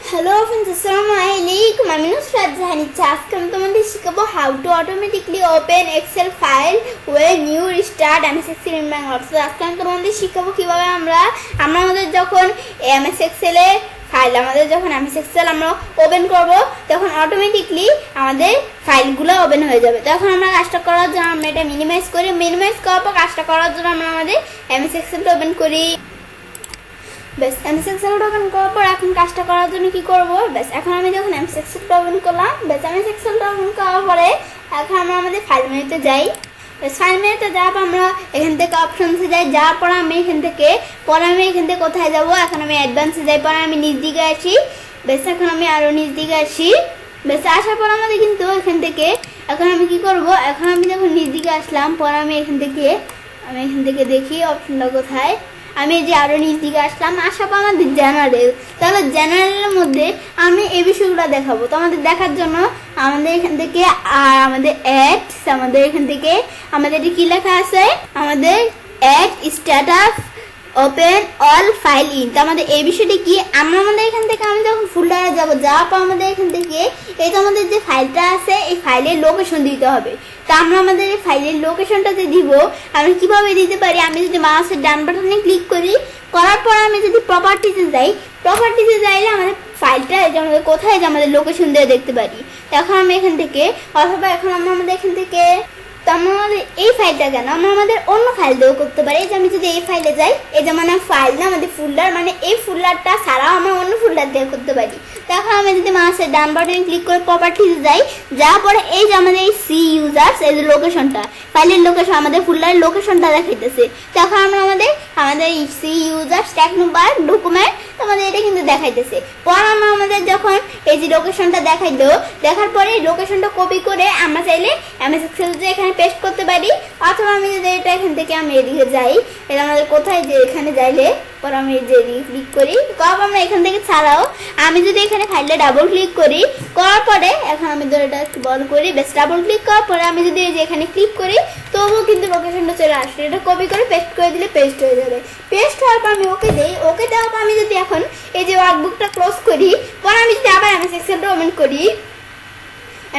Hello friends, Assalamualaikum. I'm Nusrat Zahani. আজকে আমি তোমাদের শেখাবো how to automatically open Excel file when you restart MS Excel in Bangla. তো আজকে আমি তোমাদের শেখাবো কিভাবে আমরা আমাদের যখন MS Excel এ ফাইল যখন MS Excel আমরা ওপেন করব তখন অটোমেটিকলি আমাদের ফাইলগুলো ওপেন হয়ে যাবে। তখন আমরা কাজটা করার জন্য আমরা এটা মিনিমাইজ করার পর কাজটা করার জন্য আমরা আমাদের MS Excel ওপেন করি। বেশ MS Excel ওপেন করার পর এখন কাজটা করার জন্য কি করব, বেশ এখন আমি যখন MS Excel ওপেন করলাম, বেশ MS Excel ওপেন করার পরে এখন আমরা আমাদের ফাইল মেনুতে যাই। ফাইল মেনুতে যাওয়ার পর আমরা এখান থেকে অপশনসে যাই, যাওয়ার পর আমি এখান থেকে কোথায় যাব, এখন আমি অ্যাডভান্সে যাই, পরে আমি নিচ দিকে আসি। বেশ এখন আমি আরও নিচ দিকে আসি। বেশ আসার পর আমাদের কিন্তু এখান থেকে এখন আমি কি করব, এখন আমি যখন নিচ দিকে আসলাম পরে আমি এখান থেকে দেখি অপশনটা কোথায়। আমি এই যে আরও নিচ দিকে আসলাম, আসার পর আমাদের জেনারেল, তাহলে জেনারেলের মধ্যে আমি এই বিষয়গুলো দেখাবো। তো আমাদের দেখার জন্য আমাদের এখান থেকে আর আমাদের এখান থেকে আমাদের কি লেখা আছে, আমাদের add status open all file in. তো আমাদের এই বিষয়টি কি, আমাদের এখান থেকে আমি যখন ফোল্ডারে যাওয়ার পর আমাদের এখান থেকে এই তো আমাদের যে ফাইলটা আছে এই ফাইলের লোকেশন দিতে হবে। তো আমরা আমাদের এই ফাইলের লোকেশনটা যে দিব আমি কিভাবে দিতে পারি, আমি যদি মাউসের ডান বাটনে ক্লিক করার পর আমি যদি প্রপার্টিতে যাইলে আমাদের ফাইলটা এই যে আমাদের কোথায় যে আমাদের লোকেশন দিয়ে দেখতে পারি। এখন আমি এখান থেকে অথবা এখন আমরা আমাদের এখান থেকে তো আমরা আমাদের এই ফাইলটা কেন আমরা আমাদের অন্য ফাইল দিয়েও করতে পারি। এই যে আমি যদি এই ফাইলে যাই, এই যে মানে ফাইল না আমাদের ফোল্ডার, মানে এই ফোল্ডারটা ছাড়াও আমরা অন্য ফোল্ডার দিয়ে করতে পারি। তখন আমি যদি মাউসের ডান বাটনে ক্লিক করে প্রপার্টিতে যাই, যাওয়ার পরে এই যে আমাদের এই সি ইউজার্স এই যে লোকেশনটা ফাইলের লোকেশন আমাদের ফোল্ডারের লোকেশনটা দেখাইতেছে। তখন আমরা আমাদের এই C users tag number document আমাদের এটা কিন্তু দেখাইতেছে। পর আমরা আমাদের যখন এই যে লোকেশনটা দেখার পরে এই লোকেশনটা কপি করে আমরা চাইলে MS Excel যে এখানে পেস্ট করতে পারি, অথবা আমি যদি এটা এখান থেকে আমি এদিকে যাই, এটা আমাদের কোথায় যে এখানে যাইলে পর আমি যে ক্লিক করি, আমরা এখান থেকে ছাড়াও আমি যদি এখানে ফাইলে ডাবল ক্লিক করার পরে এখন আমি ধরে এটা একটু বড় করি, বেশ ডাবল ক্লিক করার পরে আমি যদি এই যে এখানে ক্লিক করি তবুও কিন্তু লোকেশনটা চলে আসবে। এটা কপি করে পেস্ট করে দিলে পেস্ট হয়ে যাবে। পেস্ট হওয়ার পর আমি ওকে দেই, ওকে দেওয়ার পর আমি যদি এখন এই যে ওয়ার্কবুকটা ক্লোজ করি, পরে আমি যদি আবার MS Excel ওপেন করি,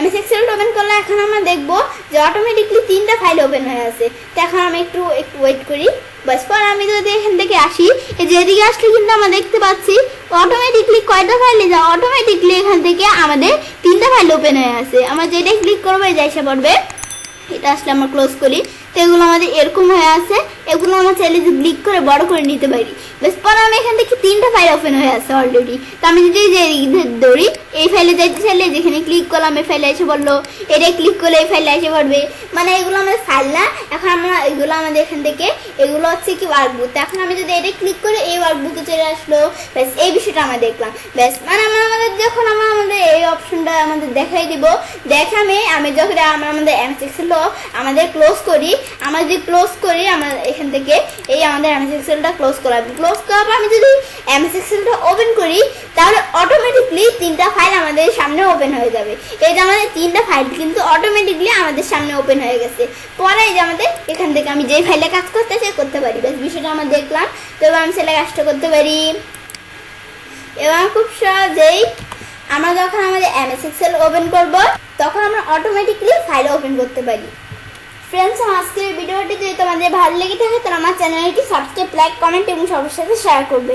MS Excel ওপেন করলে এখন আমরা দেখবো যে অটোমেটিকলি 3টা ফাইল ওপেন হয়ে আছে। তো এখন আমি একটু ওয়েট করি। বাস পর আমি যদি এখান থেকে আসি, এই যে এদিকে আসলে কিন্তু আমরা দেখতে পাচ্ছি অটোমেটিকলি কয়টা ফাইলে অটোমেটিকলি এখান থেকে আমাদের 3টা ফাইল ওপেন হয়ে আছে। আমরা যেটা ক্লিক করবো এই যে এসে পড়বে, এটা আসলে আমরা ক্লোজ করি। তো এগুলো আমাদের এরকম হয়ে আছে, এগুলো আমরা চাইলে যে ক্লিক করে বড় করে নিতে পারি। বেশ পরে আমি এখান থেকে 3টা ফাইল ওপেন হয়ে আছে অলরেডি। তো আমি যদি যে দৌড়ি এই ফাইলে যাইতে চাইলে যেখানে ক্লিক করলাম এই ফাইলে এসে পড়লো, এটা ক্লিক করলে এই ফাইলে এসে পড়বে। মানে এগুলো আমাদের ফাইল না, এখন আমরা এগুলো আমাদের এখান থেকে এগুলো হচ্ছে কি ওয়ার্কবুক। এখন আমি যদি এটা ক্লিক করে এই ওয়ার্কবুকে চলে আসলো, ব্যাস এই বিষয়টা আমরা দেখলাম। ব্যাস মানে আমাদের যখন আমরা আমাদের এই অপশনটা আমাদের দেখাই দিব, আমি যখন আমাদের MS Excel আমাদের ক্লোজ করি, আমরা যদি ক্লোজ করি আমরা এখান থেকে এই আমাদের MS Excelটা ক্লোজ করার পর আমি যদি MS Excelটা ওপেন করি তাহলে অটোমেটিকলি 3টা ফাইল আমাদের সামনে ওপেন হয়ে যাবে। এই যে আমাদের 3টা ফাইল কিন্তু অটোমেটিকলি আমাদের সামনে ওপেন হয়ে গেছে। পরে এই যে আমাদের এখান থেকে আমি যেই ফাইলে কাজ করতে পারি, বেশ বিষয়টা আমরা দেখলাম। তো এবার আমি সেটা কাজটা করতে পারি। এবং খুব সহজেই আমরা যখন আমাদের MS Excel ওপেন করব তখন আমরা অটোমেটিকলি ফাইল ওপেন করতে পারি। ফ্রেন্ডস, আজকের ভিডিওটি যদি তোমাদের ভালো লেগে থাকে তাহলে আমার চ্যানেলটি সাবস্ক্রাইব, লাইক, কমেন্ট এবং সবার সাথে শেয়ার করবে।